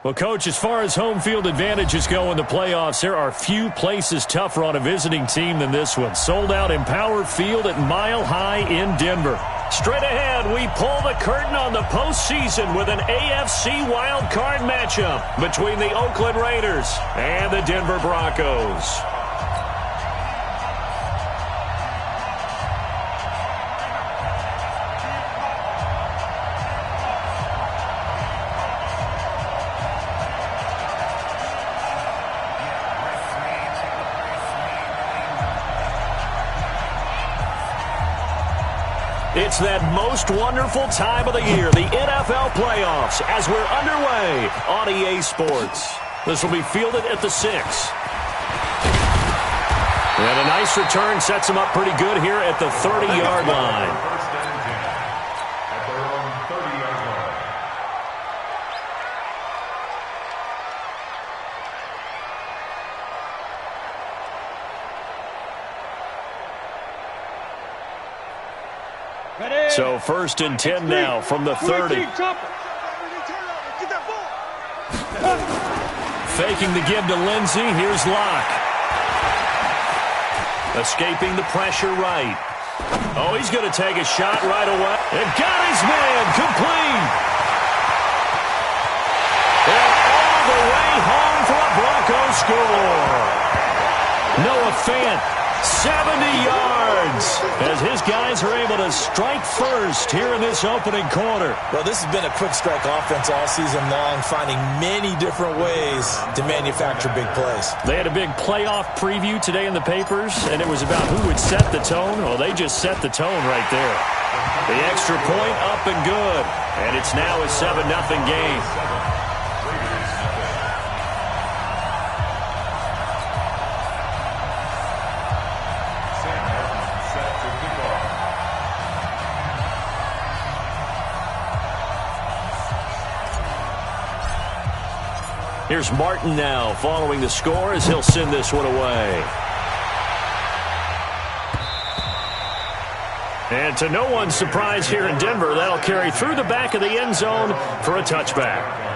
Well, Coach, as far as home field advantages go in the playoffs, there are few places tougher on a visiting team than this one. Sold out Empower Field at Mile High in Denver. Straight ahead, we pull the curtain on the postseason with an AFC wild card matchup between the Oakland Raiders and the Denver Broncos. It's that most wonderful time of the year, the NFL playoffs, as we're underway on EA Sports. This will be fielded at the 6. And a nice return sets him up pretty good here at the 30-yard line. First and 10 at their own 30-yard line. So first and 10 now from the 30. Faking the give to Lindsey. Here's Locke. Escaping the pressure right. Oh, he's going to take a shot right away. And got his man complete. And all the way home for a Broncos score. Noah Fant. 70 yards as his guys are able to strike first here in this opening quarter. Well, this has been a quick strike offense all season long, finding many different ways to manufacture big plays. They had a big playoff preview today in the papers, and it was about who would set the tone. Well, they just set the tone right there. The extra point up and good, and it's now a 7-0 game. Here's Martin now following the score as he'll send this one away. And to no one's surprise here in Denver, that'll carry through the back of the end zone for a touchback.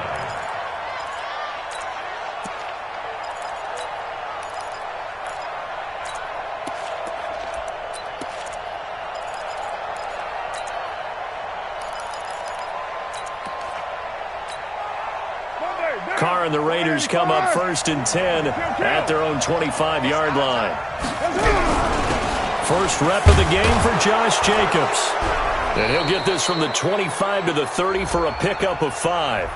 Carr and the Raiders come up first and 10 at their own 25-yard line. First rep of the game for Josh Jacobs. And he'll get this from the 25 to the 30 for a pickup of 5.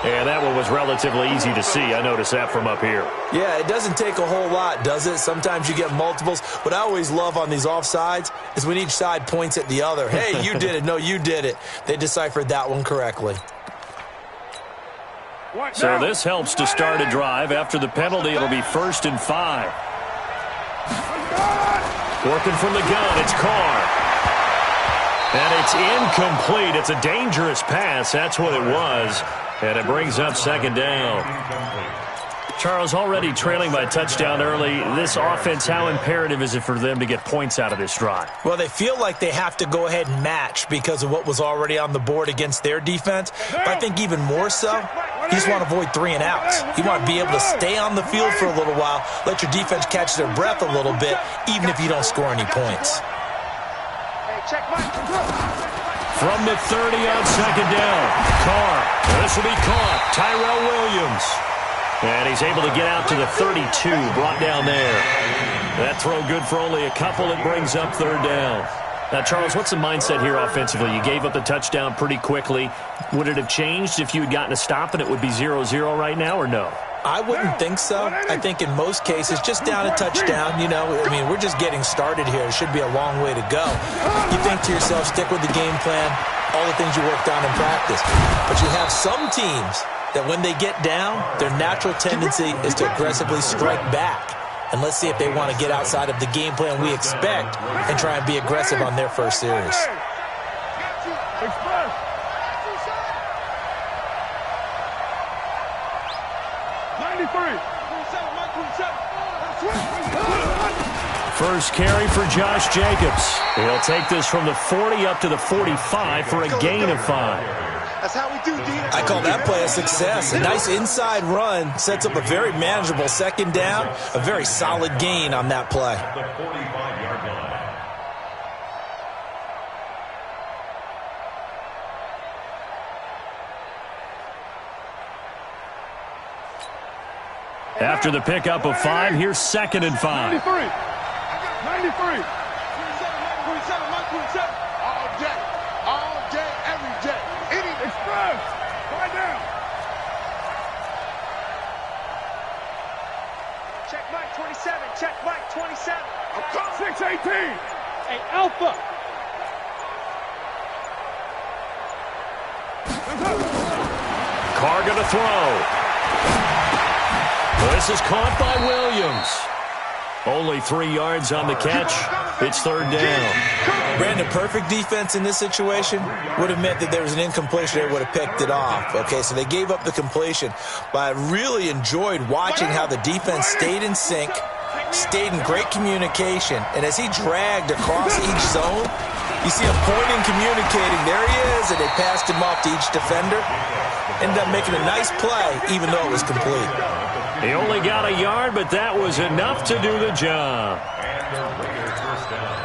And that one was relatively easy to see. I noticed that from up here. Yeah, it doesn't take a whole lot, does it? Sometimes you get multiples. What I always love on these offsides is when each side points at the other. Hey, you did it. No, you did it. They deciphered that one correctly. So this helps to start a drive. After the penalty, it'll be 1st and 5. Working from the gun, it's Carr. And it's incomplete. It's a dangerous pass. That's what it was. And it brings up 2nd down. Charles, already trailing by a touchdown early. This offense, how imperative is it for them to get points out of this drive? Well, they feel like they have to go ahead and match because of what was already on the board against their defense. But I think even more so, you just want to avoid 3 and outs. You want to be able to stay on the field for a little while, let your defense catch their breath a little bit, even if you don't score any points. From the 30 on 2nd down, Carr. This will be caught. Tyrell Williams. And he's able to get out to the 32, brought down there. That throw good for only a couple. It brings up 3rd down. Now, Charles, what's the mindset here offensively? You gave up the touchdown pretty quickly. Would it have changed if you had gotten a stop and it would be 0-0 right now, or no? I wouldn't think so. I think in most cases, just down a touchdown, you know, I mean, we're just getting started here. It should be a long way to go. You think to yourself, stick with the game plan, all the things you worked on in practice. But you have some teams that when they get down, their natural tendency is to aggressively strike back. And let's see if they want to get outside of the game plan we expect and try and be aggressive on their first series. First carry for Josh Jacobs. He'll take this from the 40 up to the 45 for a gain of 5. That's how we do, D. I call that play a success. A nice inside run sets up a very manageable second down, a very solid gain on that play. The 45-yard line. After the pickup of 5, here's 2nd and 5. 93. 93. 27, 27. All day, every day. Any Express. Right down. Check Mike 27. Check Mike 27. 618. Hey, Alpha. Carr going to throw. This is caught by Williams. Only 3 yards on the catch. It's 3rd down. Brandon, perfect defense in this situation would have meant that there was an incompletion. They would have picked it off. Okay, so they gave up the completion. But I really enjoyed watching how the defense stayed in sync, stayed in great communication. And as he dragged across each zone, you see him pointing, communicating. There he is, and they passed him off to each defender. Ended up making a nice play, even though it was complete. He only got a yard, but that was enough to do the job. And the Raiders first down.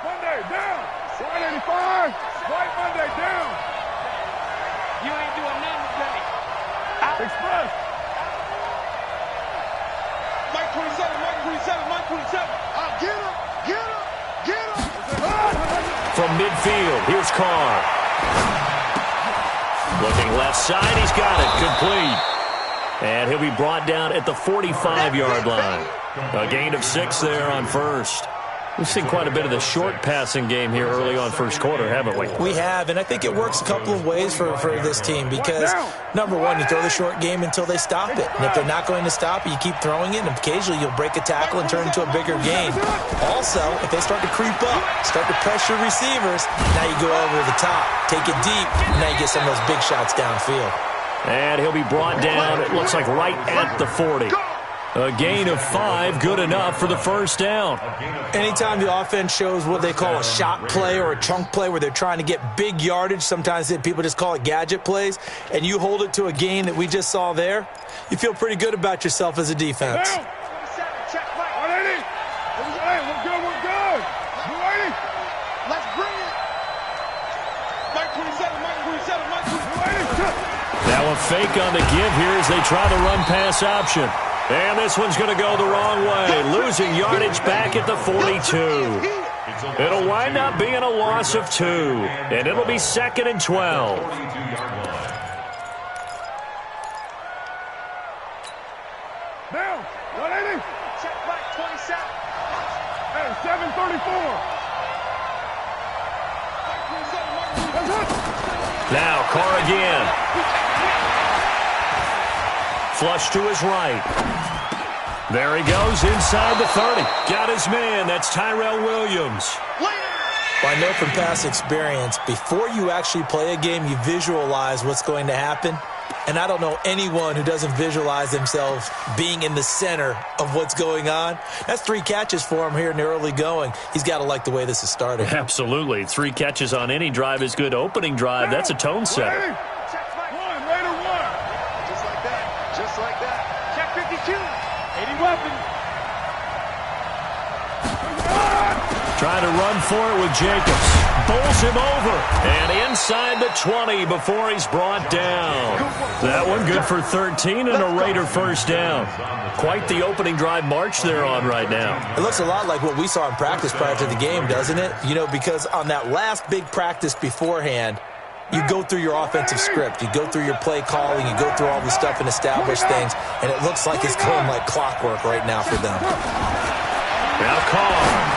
Monday down. Slide 85. Slide Monday down. You ain't doing nothing today. Express. Mike 27. Get him. From midfield, here's Carr. Looking left side, he's got it. Complete. And he'll be brought down at the 45-yard line. A gain of 6 there on 1st. We've seen quite a bit of the short passing game here early on 1st quarter, haven't we? We have, and I think it works a couple of ways for this team because, number one, you throw the short game until they stop it. And if they're not going to stop it, you keep throwing it, and occasionally you'll break a tackle and turn it into a bigger gain. Also, if they start to creep up, start to pressure receivers, now you go over the top, take it deep, and now you get some of those big shots downfield. And he'll be brought down, it looks like right at the 40. A gain of 5, good enough for the 1st down. Anytime the offense shows what they call a shot play or a chunk play where they're trying to get big yardage, sometimes people just call it gadget plays, and you hold it to a gain that we just saw there, you feel pretty good about yourself as a defense. 27, check Mike. 180. Hey, we're good. 280. Let's bring it. Mike 27. 280. Now a fake on the give here as they try the run pass option. And this one's going to go the wrong way, losing yardage back at the 42. It'll wind up being a loss of 2, and it'll be 2nd and 12. Down. 180. Check Mike 27. Hey, 734. Now Carr again. Flush to his right. There he goes inside the 30. Got his man. That's Tyrell Williams. I know from past experience, before you actually play a game, you visualize what's going to happen. And I don't know anyone who doesn't visualize themselves being in the center of what's going on. That's 3 catches for him here in the early going. He's got to like the way this is started. Absolutely. 3 catches on any drive is good. Opening drive, that's a tone setter. Raider 1. Just like that. Check 52. 80 weapons. Trying to run for it with Jacobs. Bowls him over. And inside the 20 before he's brought down. That one good for 13 and a Raider 1st down. Quite the opening drive march they're on right now. It looks a lot like what we saw in practice prior to the game, doesn't it? You know, because on that last big practice beforehand, you go through your offensive script. You go through your play calling. You go through all the stuff and establish things. And it looks like it's going like clockwork right now for them. Now Carr.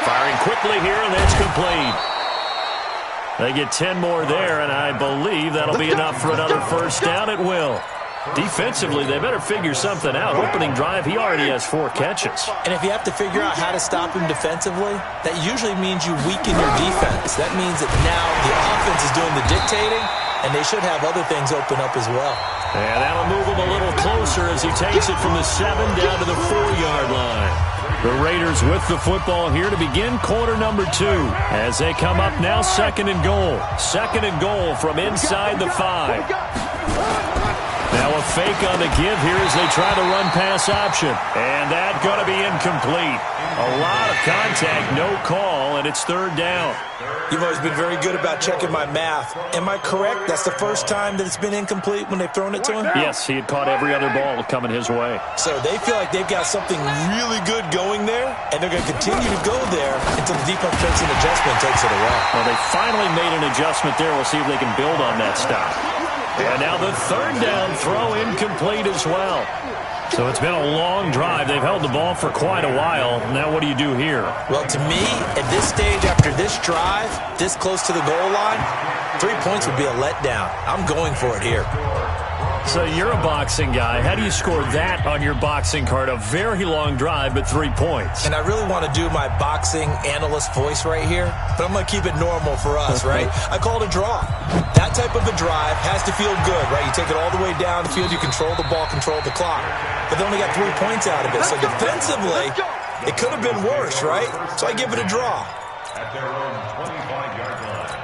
Firing quickly here, and that's complete. They get 10 more there, and I believe that'll be enough for another 1st down. It will. Defensively, they better figure something out. Opening drive, he already has 4 catches. And if you have to figure out how to stop him defensively, that usually means you weaken your defense. That means that now the offense is doing the dictating, and they should have other things open up as well. And that'll move him a little closer as he takes it from the 7 down to the 4-yard line. The Raiders with the football here to begin quarter number 2 as they come up now 2nd and goal. 2nd and goal from inside the 5. Now a fake on the give here as they try to run pass option. And that's going to be incomplete. A lot of contact, no call, and it's 3rd down. You've always been very good about checking my math. Am I correct? That's the first time that it's been incomplete when they've thrown it to him? Yes, he had caught every other ball coming his way. So they feel like they've got something really good going there, and they're going to continue to go there until the defense makes an adjustment and takes it away. Well, they finally made an adjustment there. We'll see if they can build on that stop. And now the 3rd down throw incomplete as well. So it's been a long drive. They've held the ball for quite a while. Now what do you do here? Well, to me, at this stage, after this drive, this close to the goal line, 3 points would be a letdown. I'm going for it here. So you're a boxing guy. How do you score that on your boxing card? A very long drive, but 3 points. And I really want to do my boxing analyst voice right here, but I'm going to keep it normal for us, right? I call it a draw. That type of a drive has to feel good, right? You take it all the way down the field, you control the ball, control the clock. But they only got 3 points out of it. So defensively, it could have been worse, right? So I give it a draw. At their own 25-yard line.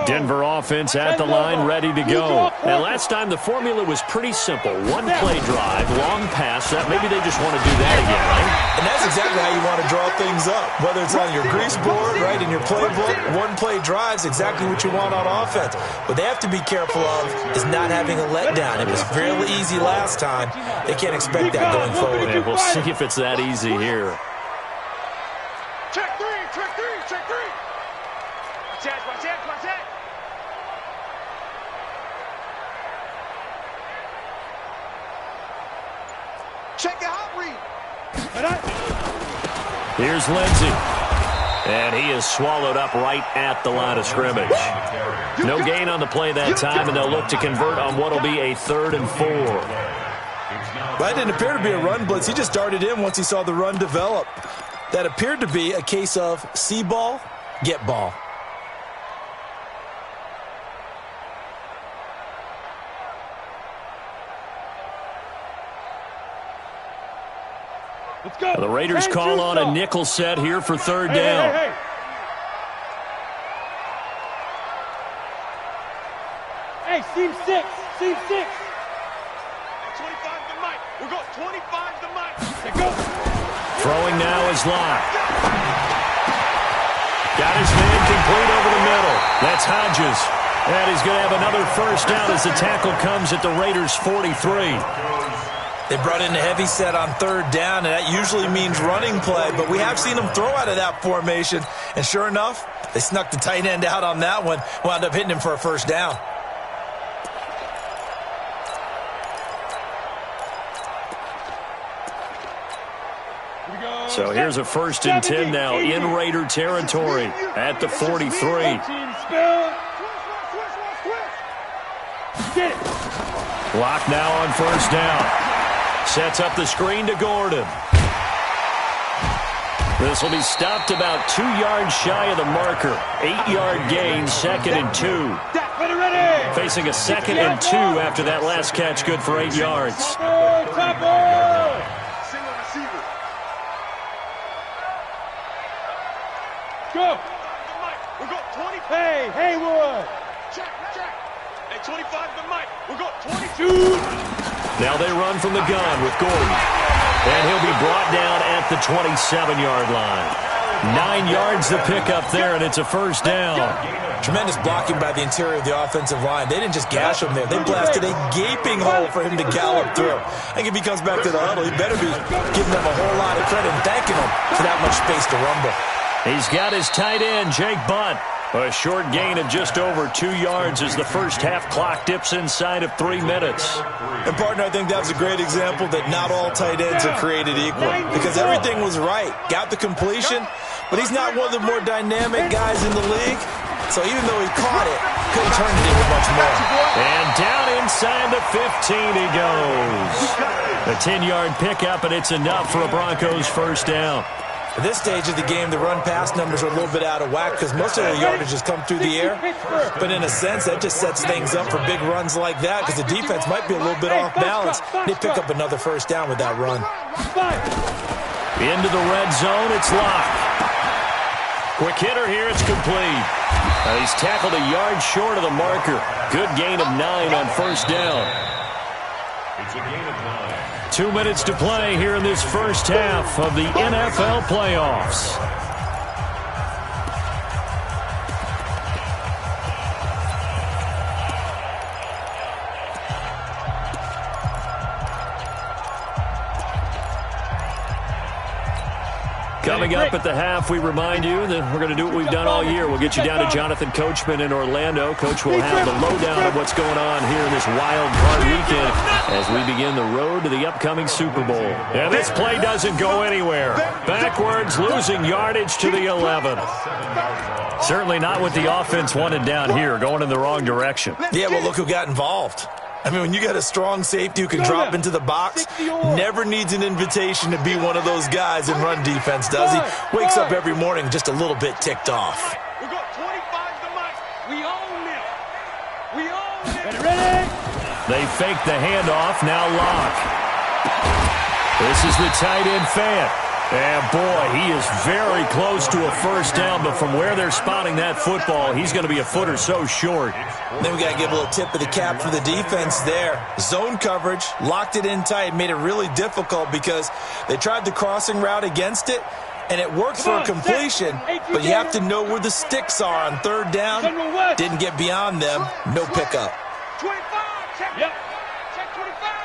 Denver offense at the line, ready to go. And last time the formula was pretty simple. 1 play drive, long pass. That maybe they just want to do that again, right? And that's exactly how you want to draw things up. Whether it's on your grease board, right, in your playbook, 1 play drive's exactly what you want on offense. What they have to be careful of is not having a letdown. It was fairly easy last time. They can't expect that going forward. And we'll see if it's that easy here. Check 3, check 3, check 3. Watch out, watch out. Check the hot read. Here's Lindsey. And he is swallowed up right at the line of scrimmage. No gain on the play that time, and they'll look to convert on what will be a 3rd and 4. That didn't appear to be a run blitz. He just darted in once he saw the run develop. That appeared to be a case of see ball, get ball. Let's go. The Raiders call on a nickel set here for 3rd down. Hey, seam 6. Seam 6. 25 to Mike. We're going 25 to Mike. Let's go. Throwing now is Lott. Got his man complete over the middle. That's Hodges. And he's going to have another 1st down as the tackle comes at the Raiders' 43. They brought in a heavy set on 3rd down, and that usually means running play, but we have seen them throw out of that formation, and sure enough, they snuck the tight end out on that one, wound up hitting him for a 1st down. So here's a 1st and 10 now in Raider territory at the 43. Get it. Lock now on 1st down. Sets up the screen to Gordon. This will be stopped about 2 yards shy of the marker. 8-yard gain, 2nd and 2. Facing a 2nd and 2 after that last catch, good for 8 yards. Single receiver. Go. We're going 20. Hey, Haywood. Check. Hey, 25 to Mike. We're going 22. Now they run from the gun with Gordon. And he'll be brought down at the 27-yard line. 9 yards to pick up there, and it's a first down. Tremendous blocking by the interior of the offensive line. They didn't just gash him there. They blasted a gaping hole for him to gallop through. I think if he comes back to the huddle, he better be giving them a whole lot of credit and thanking them for that much space to rumble. He's got his tight end, Jake Butt. A short gain of just over 2 yards as the first half clock dips inside of 3 minutes. And, partner, I think that's a great example that not all tight ends are created equal because everything was right. Got the completion, but he's not one of the more dynamic guys in the league. So even though he caught it, couldn't turn it into much more. And down inside the 15 he goes. A 10-yard pickup, and it's enough for a Broncos first down. At this stage of the game, the run-pass numbers are a little bit out of whack because most of the yardage has come through the air. But in a sense, that just sets things up for big runs like that because the defense might be a little bit off balance. They pick up another first down with that run. Into the red zone, it's Locke. Quick hitter here, it's complete. He's tackled a yard short of the marker. Good gain of 9 on first down. It's a gain of 9. 2 minutes to play here in this first half of the NFL playoffs. Coming up at the half, we remind you that we're going to do what we've done all year. We'll get you down to Jonathan Coachman in Orlando. Coach will have the lowdown of what's going on here in this wild card weekend as we begin the road to the upcoming Super Bowl. And this play doesn't go anywhere. Backwards, losing yardage to the 11. Certainly not what the offense wanted down here, going in the wrong direction. Yeah, well, look who got involved. I mean, when you got a strong safety who can drop into the box, never needs an invitation to be one of those guys in run defense, does he? Wakes up every morning just a little bit ticked off. We got 25 to Mike. We own it. We own it. Ready? They fake the handoff. Now Locke. This is the tight end Fant. And, boy, he is very close to a first down, but from where they're spotting that football, he's going to be a foot or so short. Then we got to give a little tip of the cap for the defense there. Zone coverage, locked it in tight, made it really difficult because they tried the crossing route against it, and it worked for a completion, but you have to know where the sticks are on third down. Didn't get beyond them. No pickup. 25. Check. Yep. Check 25.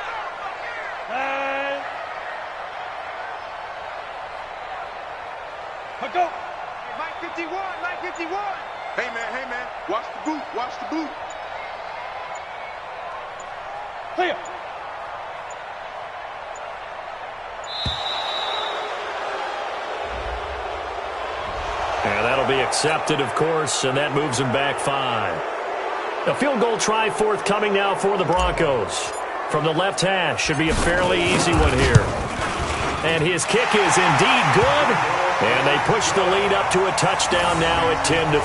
Go. Mike 51. Mike 51. Hey, man. Watch the boot. Watch the boot. Clear. And that'll be accepted, of course, and that moves him back 5. A field goal try forthcoming now for the Broncos. From the left hash, should be a fairly easy one here. And his kick is indeed good. And they push the lead up to a touchdown now at 10-3.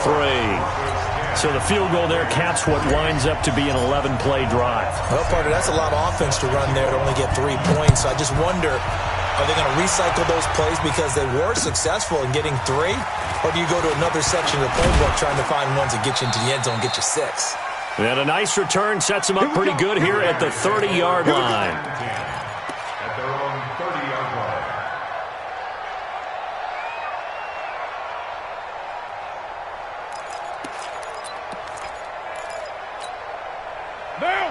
So the field goal there caps what winds up to be an 11-play drive. Well, partner, that's a lot of offense to run there to only get 3 points. So I just wonder, are they going to recycle those plays because they were successful in getting 3? Or do you go to another section of the playbook trying to find ones that get you into the end zone and get you 6? And a nice return sets them up pretty good here at the 30-yard line. At their own 30-yard line.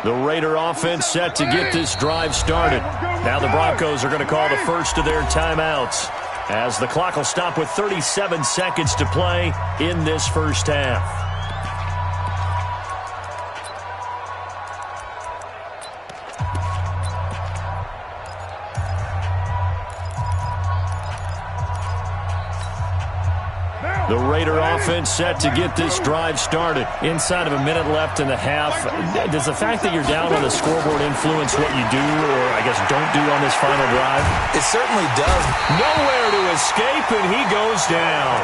The Raider offense set to get this drive started. Now the Broncos are going to call the first of their timeouts as the clock will stop with 37 seconds to play in this first half. The Raider offense set to get this drive started. Inside of a minute left in the half. Does the fact that you're down on the scoreboard influence what you do or, I guess, don't do on this final drive? It certainly does. Nowhere to escape, and he goes down.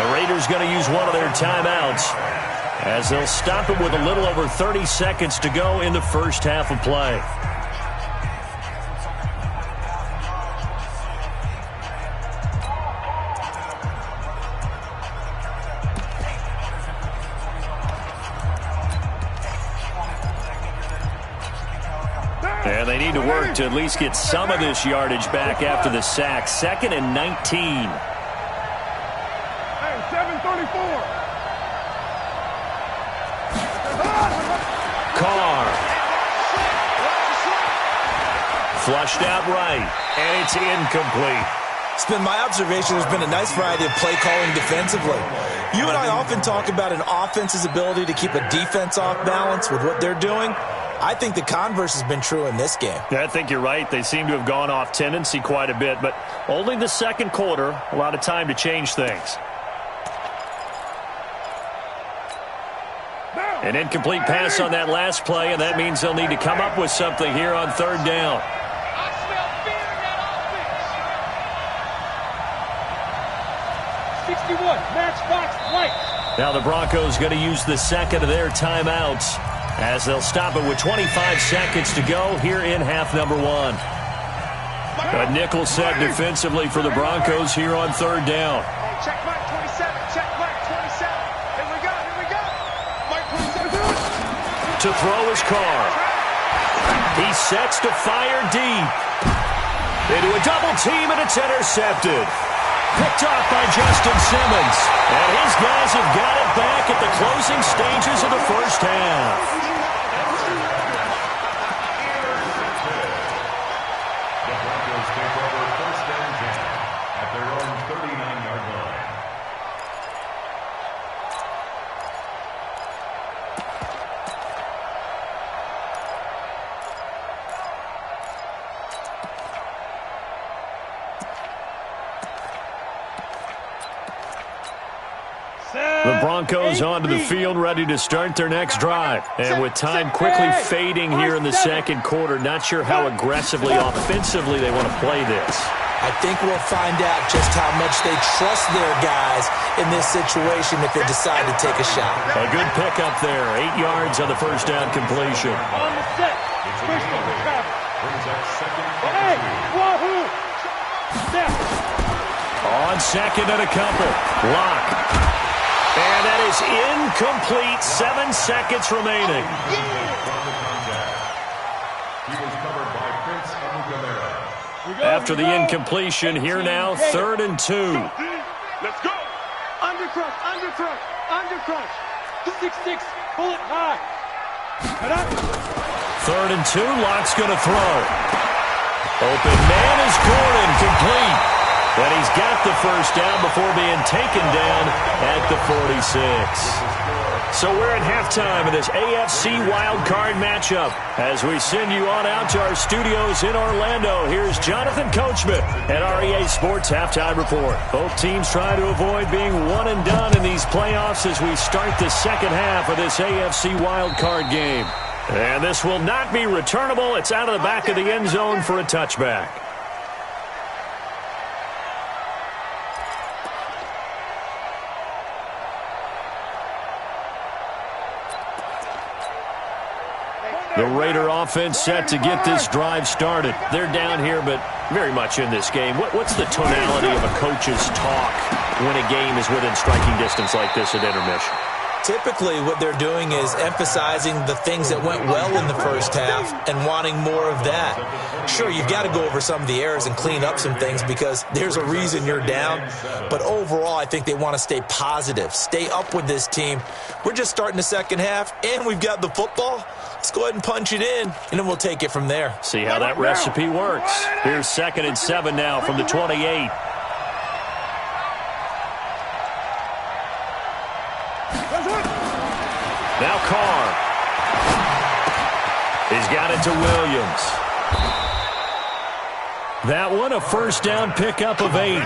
The Raiders going to use one of their timeouts as they'll stop it with a little over 30 seconds to go in the first half of play. And they need to work to at least get some of this yardage back after the sack. 2nd and 19. Flushed out right, and it's incomplete. It's been my observation there's been a nice variety of play calling defensively. You and I often talk about an offense's ability to keep a defense off balance with what they're doing. I think the converse has been true in this game. Yeah, I think you're right. They seem to have gone off tendency quite a bit, but only the second quarter, a lot of time to change things. An incomplete pass on that last play, and that means they'll need to come up with something here on third down. I smell fear in that offense. 61, matchbox right. Now the Broncos going to use the second of their timeouts as they'll stop it with 25 seconds to go here in half number one. A nickel set defensively for the Broncos here on third down. Check mark 27, check mark 27. Here we go, here we go. Mark 27. To throw his car. He sets to fire deep. Into a double team, and it's intercepted. Picked off by Justin Simmons. And his guys have got it back at the closing stages of the first half. The Broncos take over first and 10 at their own 39-yard line. The Broncos onto the field, ready to start their next drive. And with time quickly fading here in the second quarter, not sure how aggressively, offensively they want to play this. I think we'll find out just how much they trust their guys in this situation if they decide to take a shot. A good pickup there, 8 yards on the first down completion. On the set. Crystal travel. Brings up second and Hey, 2. wahoo. Step. On second and a couple. Lock. And that is incomplete. 7 seconds remaining. From the contact. He was covered by Prince Amukamara. After the incompletion, here now, 3rd and 2. Let's go. Undercrush, undercrush, undercrush. 6-6, bullet high. Cut up. 3rd and 2, Lock's going to throw. Open man is Gordon, complete. But he's got the first down before being taken down at the 46. So we're at halftime of this AFC wildcard matchup. As we send you on out to our studios in Orlando, here's Jonathan Coachman at REA Sports Halftime Report. Both teams try to avoid being one and done in these playoffs as we start the second half of this AFC wildcard game. And this will not be returnable. It's out of the back of the end zone for a touchback. The Raider offense set to get this drive started. They're down here, but very much in this game. What's the tonality of a coach's talk when a game is within striking distance like this at intermission? Typically, what they're doing is emphasizing the things that went well in the first half and wanting more of that. Sure, you've got to go over some of the errors and clean up some things because there's a reason you're down. But overall, I think they want to stay positive, stay up with this team. We're just starting the second half, and we've got the football. Let's go ahead and punch it in, and then we'll take it from there. See how that recipe works. Here's 2nd and 7 now from the 28. Now Carr. He's got it to Williams. That one, a first down pickup of 8.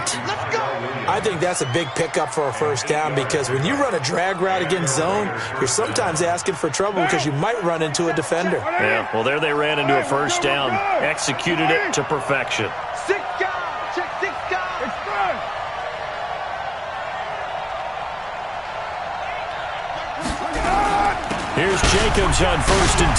I think that's a big pickup for a first down because when you run a drag route against zone, you're sometimes asking for trouble because you might run into a defender. Yeah, well, there they ran into a first down. Executed it to perfection. 6 guys. Check 6 guys. Here's Jacobs on 1st and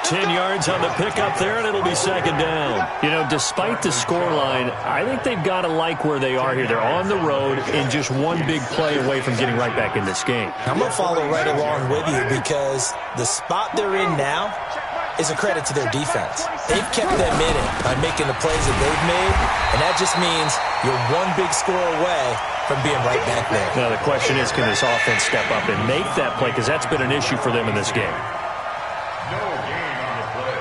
10. 10 yards on the pickup there, and it'll be 2nd down. You know, despite the scoreline, I think they've got to like where they are here. They're on the road and just one big play away from getting right back in this game. I'm going to follow right along with you because the spot they're in now is a credit to their defense. They've kept them in it by making the plays that they've made, and that just means you're one big score away from being right back there. Now, the question is, can this offense step up and make that play? Because that's been an issue for them in this game. No gain on the play.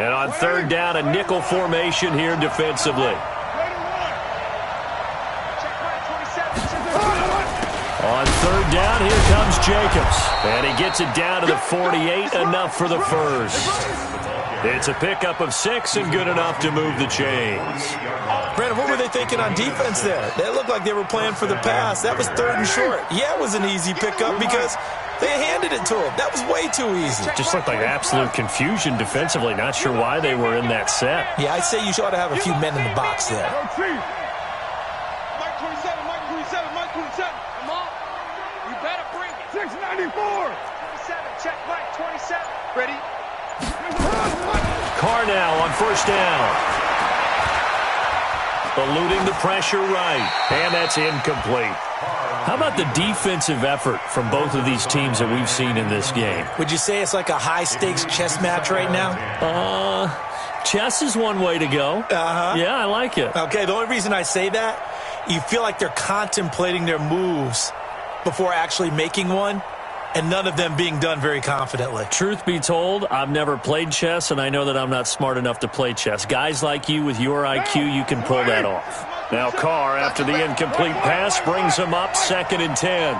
And on third down, a nickel formation here defensively. On third down, here comes Jacobs. And he gets it down to the 48, enough for the first. It's a pickup of 6 and good enough to move the chains. Brandon, what were they thinking on defense there? They looked like they were playing for the pass. That was third and short. Yeah, it was an easy pickup because they handed it to him. That was way too easy. Just looked like absolute confusion defensively. Not sure why they were in that set. Yeah, I'd say you ought to have a few men in the box there. Mike 27, Mike 27, Mike 27. Come on. You better bring it. 694. 27, check Mike 27. Ready? Carr now on first down. Eluding the pressure right. And that's incomplete. How about the defensive effort from both of these teams that we've seen in this game? Would you say it's like a high-stakes chess match right now? Chess is one way to go. Yeah, I like it. Okay, the only reason I say that, you feel like they're contemplating their moves before actually making one, and none of them being done very confidently. Truth be told, I've never played chess, and I know that I'm not smart enough to play chess. Guys like you with your IQ, you can pull that off. Now Carr, after the incomplete pass, brings him up 2nd and 10.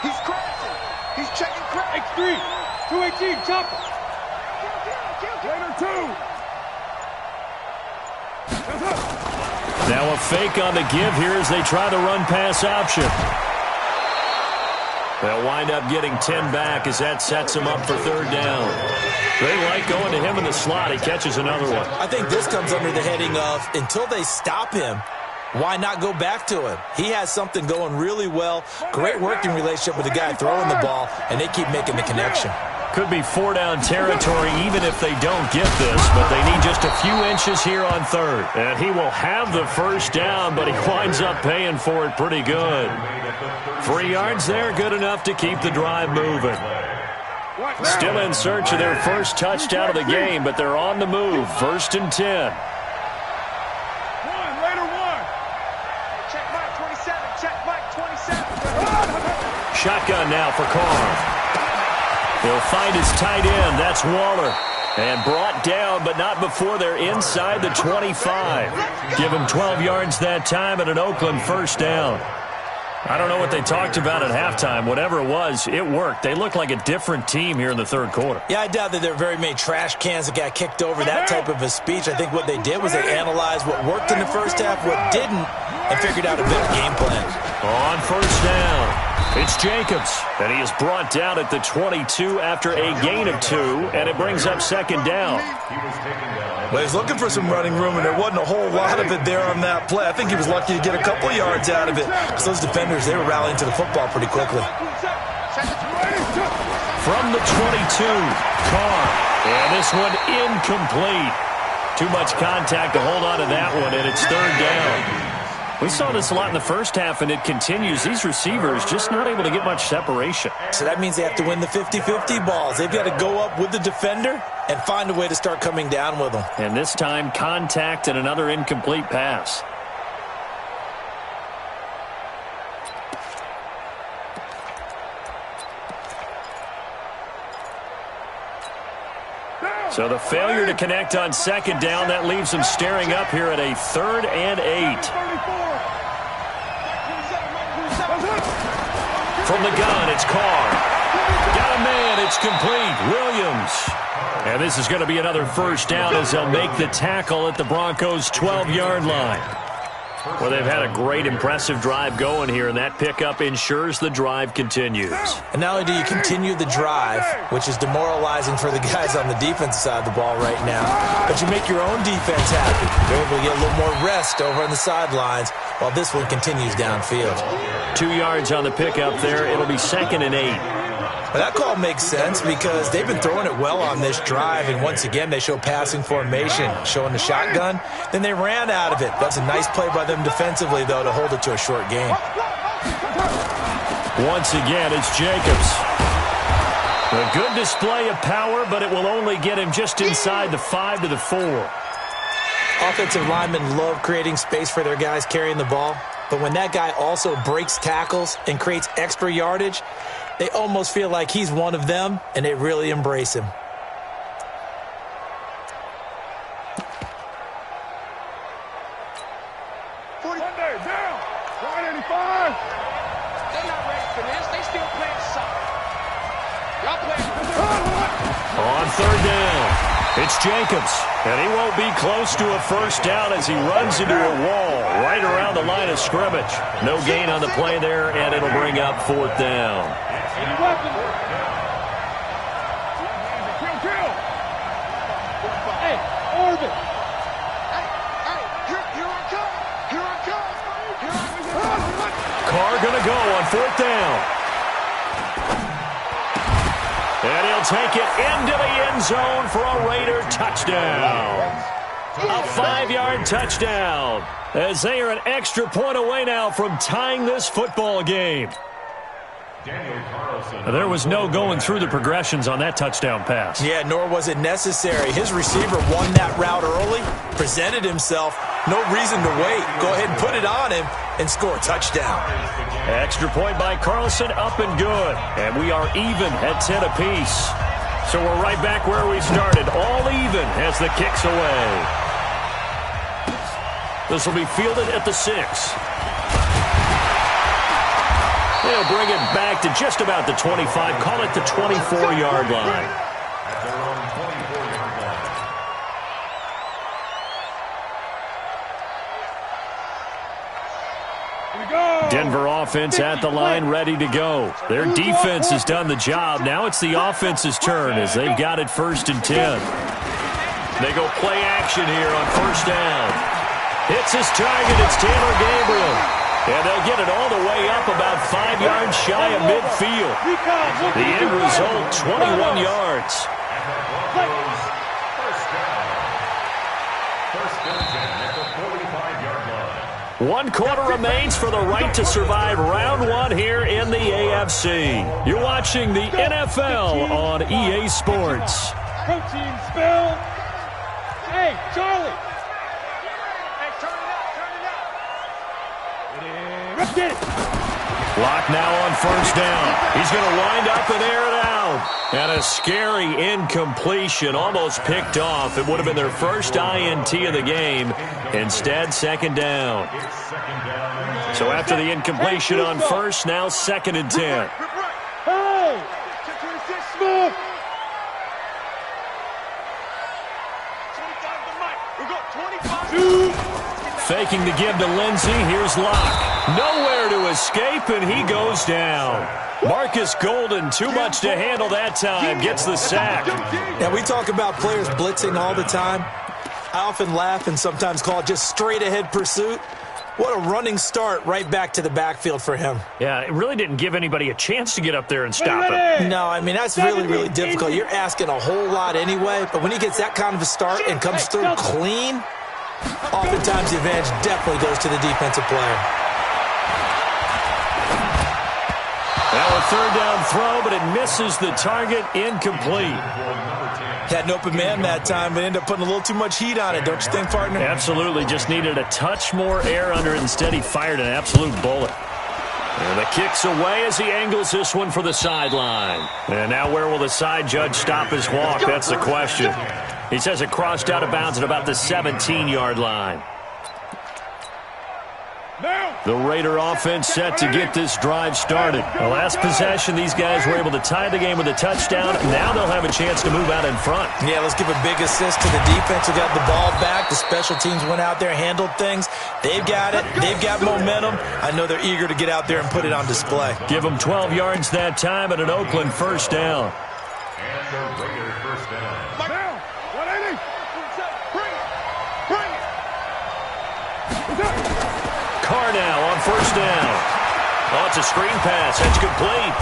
He's crashing. He's checking crack. X3, 218, chopper. Later, 2. Now a fake on the give here as they try the run-pass option. They'll wind up getting 10 back as that sets him up for third down. They like going to him in the slot. He catches another one. I think this comes under the heading of, until they stop him, why not go back to him? He has something going really well, great working relationship with the guy throwing the ball, and they keep making the connection. Could be 4-down territory even if they don't get this, but they need just a few inches here on third. And he will have the first down, but he winds up paying for it pretty good. 3 yards there, good enough to keep the drive moving. Still in search of their first touchdown of the game, but they're on the move. 1st and 10. Check Mike 27, check Mike 27. Shotgun now for Carr. He'll find his tight end. That's Waller. And brought down, but not before they're inside the 25. Give him 12 yards that time and an Oakland first down. I don't know what they talked about at halftime. Whatever it was, it worked. They look like a different team here in the third quarter. Yeah, I doubt that there are very many trash cans that got kicked over, that type of a speech. I think what they did was they analyzed what worked in the first half, what didn't, and figured out a better game plan. On first down, it's Jacobs, and he is brought down at the 22 after a gain of 2, and it brings up 2nd down. Well, he's looking for some running room, and there wasn't a whole lot of it there on that play. I think he was lucky to get a couple yards out of it, because those defenders, they were rallying to the football pretty quickly. From the 22, Carr, and this one incomplete. Too much contact to hold on to that one, and it's third down. We saw this a lot in the first half, and it continues. These receivers just not able to get much separation. So that means they have to win the 50-50 balls. They've got to go up with the defender and find a way to start coming down with them. And this time, contact and another incomplete pass. So the failure to connect on 2nd down, that leaves them staring up here at a 3rd and 8. From the gun, it's Carr. Got a man, it's complete. Williams. And this is going to be another first down as they'll make the tackle at the Broncos' 12-yard line. Well, they've had a great, impressive drive going here, and that pickup ensures the drive continues. And not only do you continue the drive, which is demoralizing for the guys on the defensive side of the ball right now, but you make your own defense happy. You're able to get a little more rest over on the sidelines while this one continues downfield. 2 yards on the pickup there. It'll be 2nd and 8. Well, that call makes sense because they've been throwing it well on this drive, and once again they show passing formation, showing the shotgun. Then they ran out of it. That's a nice play by them defensively, though, to hold it to a short game. Once again, it's Jacobs. A good display of power, but it will only get him just inside the 5 to the 4. Offensive linemen love creating space for their guys carrying the ball, but when that guy also breaks tackles and creates extra yardage, they almost feel like he's one of them, and they really embrace him. third down. It's Jacobs, and he won't be close to a first down as he runs into a wall right around the line of scrimmage. No gain on the play there, and it'll bring up fourth down. Hey, Orbit. Carr going to go on fourth down. And he'll take it into the end zone for a Raider touchdown. A 5-yard touchdown as they are an extra point away now from tying this football game. There was no going through the progressions on that touchdown pass. Yeah, nor was it necessary. His receiver won that route early, presented himself. No reason to wait. Go ahead and put it on him and score a touchdown. Extra point by Carlson, up and good. And we are even at 10 apiece. So we're right back where we started, all even as the kick's away. This will be fielded at the 6. They'll bring it back to just about the 25. Call it the 24-yard line. At their own 24-yard line. Denver offense at the line, ready to go. Their defense has done the job. Now it's the offense's turn as they've got it 1st and 10. They go play action here on first down. Hits his target. It's Taylor Gabriel. And they'll get it all the way up about 5 yards shy of midfield. The end result, 21 yards. First and 10 at the 45-yard line. 1 quarter remains for the right to survive round 1 here in the AFC. You're watching the NFL on EA Sports. Protein spill. Hey, Charlie. Get it. Clock now on first down. He's going to wind up and air it out. And a scary incompletion, almost picked off. It would have been their first INT of the game. Instead, 2nd down. So after the incompletion on first, now 2nd and 10. Hey! Smith! Faking the give to Lindsey. Here's Locke. Nowhere to escape, and he goes down. Marcus Golden, too much to handle that time, gets the sack. Yeah, we talk about players blitzing all the time. I often laugh and sometimes call it just straight-ahead pursuit. What a running start right back to the backfield for him. Yeah, it really didn't give anybody a chance to get up there and stop him. No, I mean, that's really, really difficult. You're asking a whole lot anyway, but when he gets that kind of a start and comes through clean, oftentimes the advantage definitely goes to the defensive player. Now a 3rd down throw, but it misses the target, incomplete. Had an open man that time, but ended up putting a little too much heat on it, don't you think, partner? Absolutely, just needed a touch more air under it. Instead, he fired an absolute bullet. And the kick's away as he angles this one for the sideline. And now where will the side judge stop his walk? That's the question. He says it crossed out of bounds at about the 17-yard line. The Raider offense set to get this drive started. The last possession, these guys were able to tie the game with a touchdown. Now they'll have a chance to move out in front. Yeah, let's give a big assist to the defense who got the ball back. The special teams went out there, handled things. They've got it. They've got momentum. I know they're eager to get out there and put it on display. Give them 12 yards that time at an Oakland first down. And the Raider first down. Down. 180. Bring it. Carr now on first down. Oh, it's a screen pass. That's complete.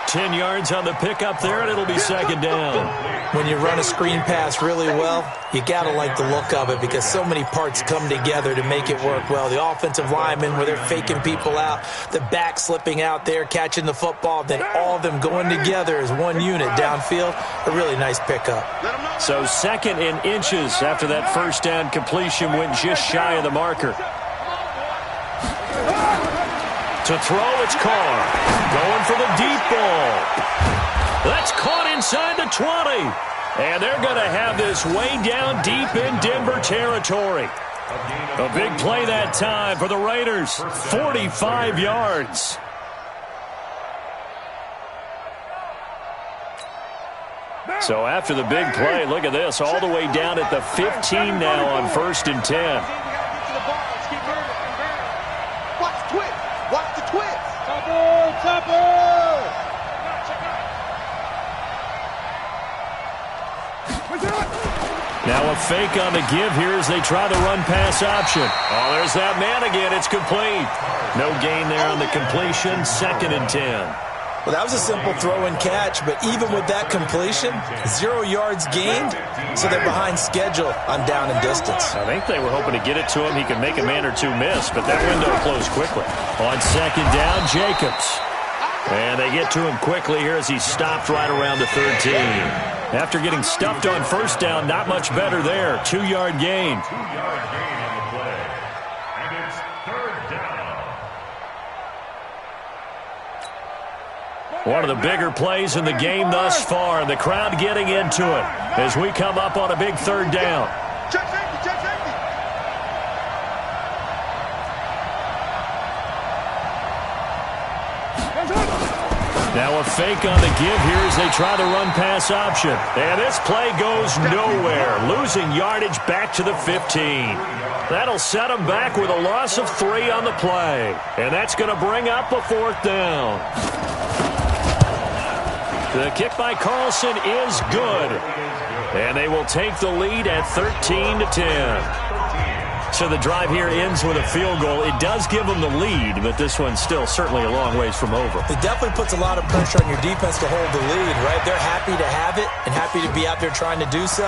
10 yards on the pickup there, and it'll be 2nd down. When you run a screen pass really well, you got to like the look of it because so many parts come together to make it work well. The offensive linemen, where they're faking people out, the back slipping out there, catching the football, then all of them going together as one unit downfield. A really nice pickup. So 2nd in inches after that first down completion went just shy of the marker. To throw, it's Carr. Going for the deep ball. That's caught inside the 20. And they're going to have this way down deep in Denver territory. A big play that time for the Raiders. 45 yards. So after the big play, look at this, all the way down at the 15 now on 1st and 10. Watch the twist. Watch the twist. Now a fake on the give here as they try the run-pass option. Oh, there's that man again. It's complete. No gain there on the completion. 2nd and 10. Well, that was a simple throw and catch, but even with that completion, 0 yards gained, so they're behind schedule on down and distance. I think they were hoping to get it to him. He could make a man or two miss, but that window closed quickly. On 2nd down, Jacobs. And they get to him quickly here as he stopped right around the 13. After getting stuffed on 1st down, not much better there. 2-yard gain. 2-yard gain on the play. And it's 3rd down. One of the bigger plays in the game thus far. The crowd getting into it as we come up on a big 3rd down. Check safety, check safety. Now a fake on the give here as they try the run-pass option. And this play goes nowhere, losing yardage back to the 15. That'll set them back with a loss of 3 on the play. And that's going to bring up a 4th down. The kick by Carlson is good. And they will take the lead at 13-10. So the drive here ends with a field goal. It does give them the lead, but this one's still certainly a long ways from over. It definitely puts a lot of pressure on your defense to hold the lead, right? They're happy to have it and happy to be out there trying to do so.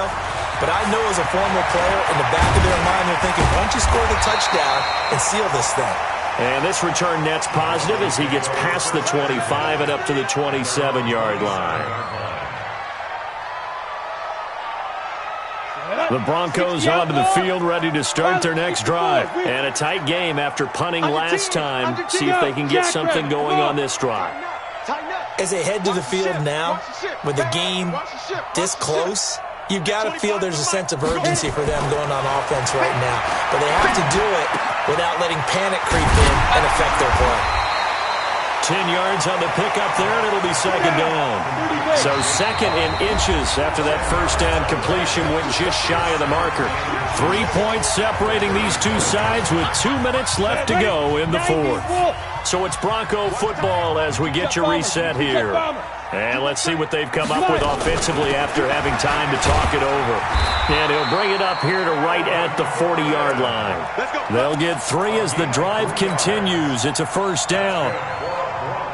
But I know as a former player, in the back of their mind, they're thinking, why don't you score the touchdown and seal this thing? And this return net's positive as he gets past the 25 and up to the 27-yard line. The Broncos onto the field, ready to start their next drive. And a tight game after punting last time. See if they can get something going on this drive. As they head to the field now, with the game this close, you've got to feel there's a sense of urgency for them going on offense right now. But they have to do it without letting panic creep in and affect their play. 10 yards on the pickup there, and it'll be 2nd down. So 2nd and inches after that 1st down completion went just shy of the marker. 3 points separating these two sides with 2 minutes left to go in the 4th. So it's Bronco football as we get your reset here. And let's see what they've come up with offensively after having time to talk it over. And he'll bring it up here to right at the 40-yard line. They'll get 3 as the drive continues. It's a 1st down.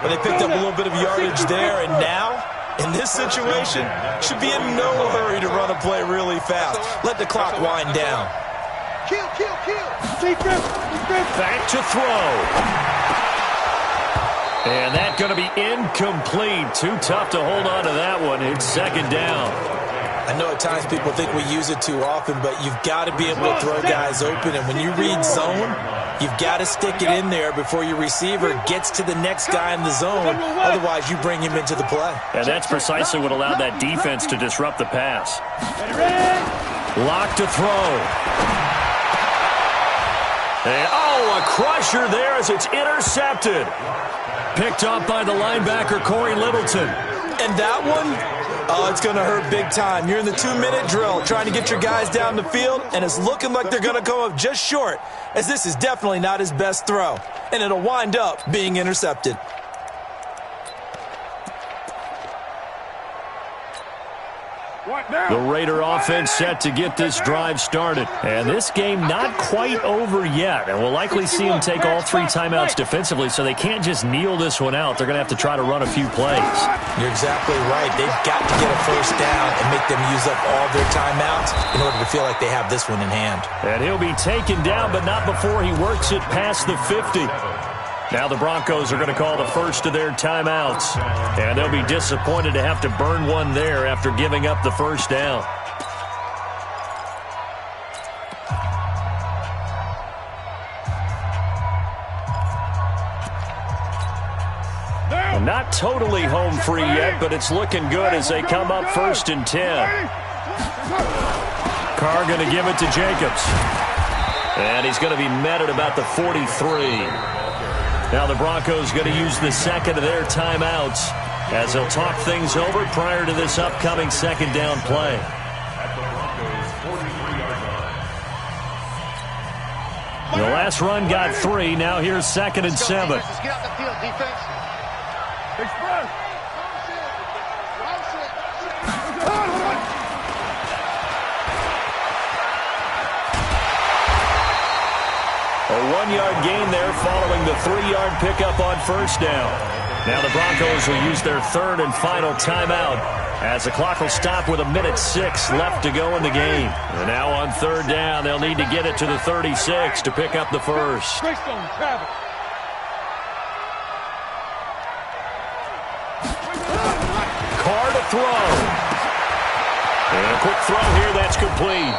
But they picked up a little bit of yardage there, and now, in this situation, should be in no hurry to run a play really fast. Let the clock wind down. Kill. Back to throw. And that's going to be incomplete. Too tough to hold on to that one. It's 2nd down. I know at times people think we use it too often, but you've got to be able to throw guys open. And when you read zone, you've got to stick it in there before your receiver gets to the next guy in the zone. Otherwise, you bring him into the play. And that's precisely what allowed that defense to disrupt the pass. Lock to throw. And, a crusher there as it's intercepted. Picked off by the linebacker, Corey Littleton. And that one, it's going to hurt big time. You're in the 2-minute drill trying to get your guys down the field, and it's looking like they're going to go up just short, as this is definitely not his best throw. And it'll wind up being intercepted. The Raider offense set to get this drive started. And this game not quite over yet. And we'll likely see them take all 3 timeouts defensively, so they can't just kneel this one out. They're going to have to try to run a few plays. You're exactly right. They've got to get a 1st down and make them use up all their timeouts in order to feel like they have this one in hand. And he'll be taken down, but not before he works it past the 50. Now the Broncos are going to call the first of their timeouts. And they'll be disappointed to have to burn one there after giving up the 1st down. Not totally home free yet, but it's looking good as they come up 1st and 10. Carr going to give it to Jacobs. And he's going to be met at about the 43. Now the Broncos going to use the 2nd of their timeouts as they'll talk things over prior to this upcoming second down play. At the Broncos' 43-yard line. The last run got 3. Now here's 2nd and 7. Let's get out the field, defense. Express. A 1-yard gain there following the 3-yard pickup on first down. Now the Broncos will use their 3rd and final timeout as the clock will stop with 1:06 left to go in the game. And now on 3rd down, they'll need to get it to the 36 to pick up the first. Carr to throw. And a quick throw here, that's complete.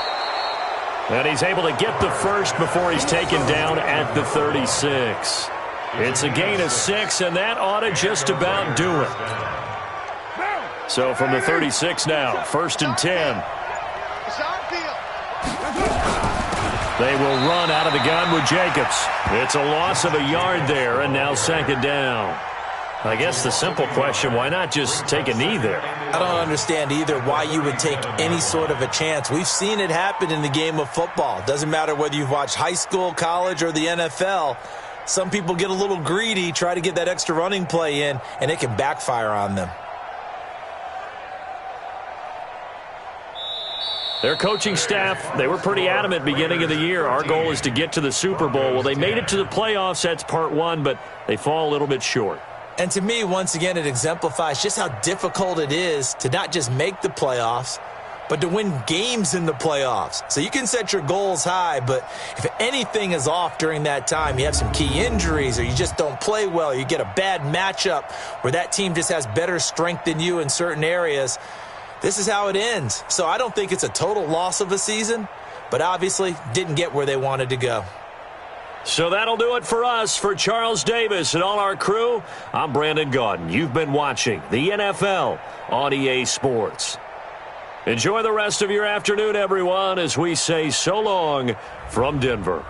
And he's able to get the first before he's taken down at the 36. It's a gain of 6, and that ought to just about do it. So from the 36 now, 1st and 10. They will run out of the gun with Jacobs. It's a loss of a yard there, and now 2nd down. I guess the simple question, why not just take a knee there? I don't understand either why you would take any sort of a chance. We've seen it happen in the game of football. Doesn't matter whether you've watched high school, college, or the NFL. Some people get a little greedy, try to get that extra running play in, and it can backfire on them. Their coaching staff, they were pretty adamant beginning of the year. Our goal is to get to the Super Bowl. Well, they made it to the playoffs. That's part 1, but they fall a little bit short. And to me, once again, it exemplifies just how difficult it is to not just make the playoffs, but to win games in the playoffs. So you can set your goals high, but if anything is off during that time, you have some key injuries or you just don't play well, you get a bad matchup where that team just has better strength than you in certain areas, this is how it ends. So I don't think it's a total loss of a season, but obviously didn't get where they wanted to go. So that'll do it for us. For Charles Davis and all our crew, I'm Brandon Gaudin. You've been watching the NFL on EA Sports. Enjoy the rest of your afternoon, everyone, as we say so long from Denver.